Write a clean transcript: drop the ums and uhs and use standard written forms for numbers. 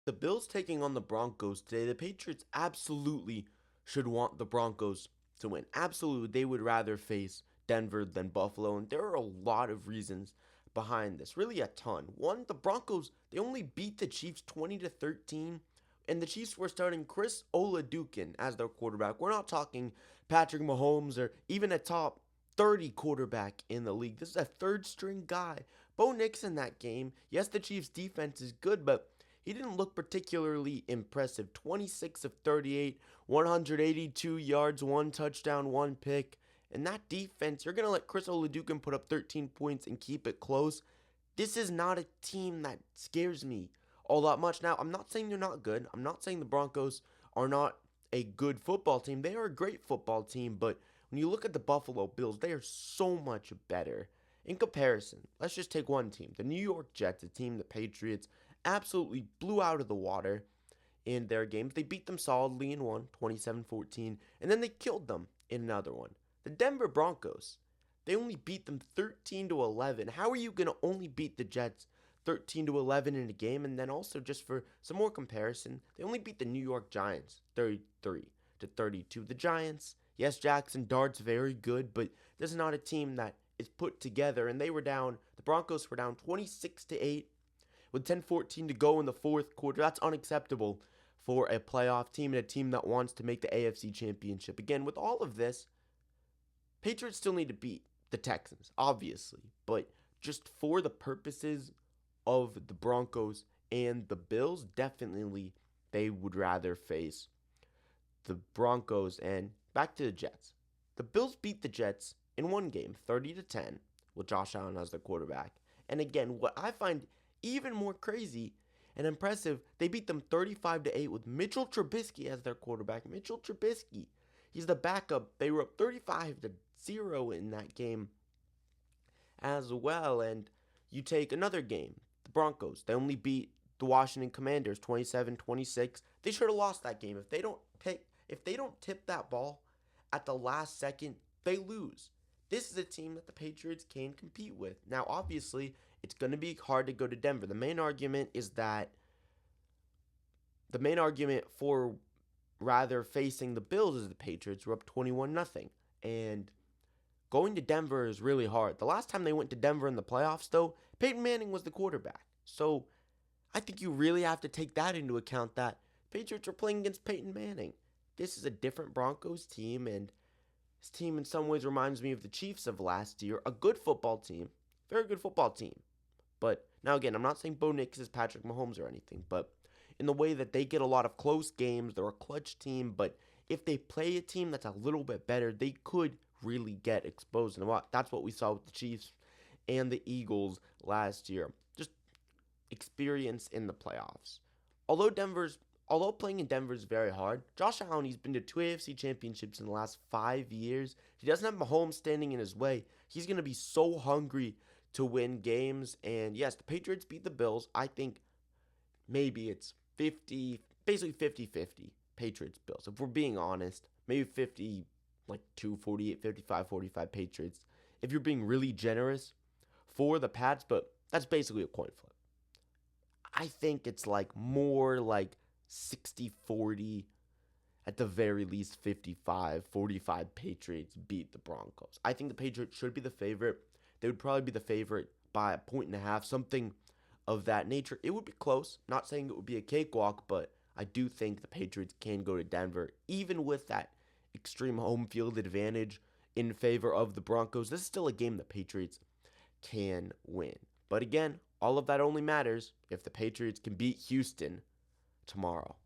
The Bills taking on the Broncos today. The Patriots absolutely should want the Broncos to win. Absolutely, they would rather face Denver than Buffalo, and there are a lot of reasons behind this. Really a ton. One, the Broncos, they only beat the Chiefs 20-13, and the Chiefs were starting Chris Oladukin as their quarterback. We're not talking Patrick Mahomes or even a top 30 quarterback in the league. This is a third string guy. Bo Nix in that game. Yes, the Chiefs defense is good, but he didn't look particularly impressive. 26 of 38, 182 yards, one touchdown, one pick. And that defense, you're going to let Chris Oladukin put up 13 points and keep it close. This is not a team that scares me all that much. Now, I'm not saying they're not good. I'm not saying the Broncos are not a good football team. They are a great football team, but when you look at the Buffalo Bills, they are so much better. In comparison, let's just take one team. The New York Jets, a team the Patriots absolutely blew out of the water in their games. They beat them solidly in one, 27-14, and then they killed them in another one. The Denver Broncos, they only beat them 13-11. How are you going to only beat the Jets 13-11 in a game? And then also, just for some more comparison, they only beat the New York Giants 33-32. The Giants, yes, Jackson Dart's very good, but this is not a team that is put together, and they were down, the Broncos were down 26-8 with 10-14 to go in the fourth quarter. That's unacceptable for a playoff team and a team that wants to make the AFC Championship. Again, with all of this, Patriots still need to beat the Texans, obviously, but just for the purposes of the Broncos and the Bills, definitely they would rather face the Broncos. And back to the Jets. The Bills beat the Jets in one game, 30-10, with Josh Allen as their quarterback. And again, what I find even more crazy and impressive, they beat them 35-8 with Mitchell Trubisky as their quarterback. Mitchell Trubisky, he's the backup. They were up 35-0 in that game as well. And you take another game, the Broncos. They only beat the Washington Commanders 27-26. They should have lost that game. If they don't tip that ball at the last second, they lose. This is a team that the Patriots can compete with. Now, obviously, it's going to be hard to go to Denver. The main argument for rather facing the Bills is the Patriots were up 21-0. And going to Denver is really hard. The last time they went to Denver in the playoffs, though, Peyton Manning was the quarterback. So I think you really have to take that into account, that Patriots are playing against Peyton Manning. This is a different Broncos team, and this team in some ways reminds me of the Chiefs of last year. A good football team. Very good football team. But now again, I'm not saying Bo Nix is Patrick Mahomes or anything, but in the way that they get a lot of close games, they're a clutch team, but if they play a team that's a little bit better, they could really get exposed. And that's what we saw with the Chiefs and the Eagles last year. Just experience in the playoffs. Although playing in Denver is very hard, Josh Allen, he's been to 2 AFC championships in the last 5 years. He doesn't have Mahomes standing in his way. He's going to be so hungry to win games. And yes, the Patriots beat the Bills. I think maybe it's 50, basically 50-50 Patriots-Bills. If we're being honest, maybe 52-48, 55-45 Patriots. If you're being really generous for the Pats, but that's basically a coin flip. I think it's more like 60-40, at the very least 55-45 Patriots beat the Broncos. I think the Patriots should be the favorite. They would probably be the favorite by 1.5, something of that nature. It would be close. Not saying it would be a cakewalk, but I do think the Patriots can go to Denver, even with that extreme home field advantage in favor of the Broncos. This is still a game the Patriots can win. But again, all of that only matters if the Patriots can beat Houston tomorrow.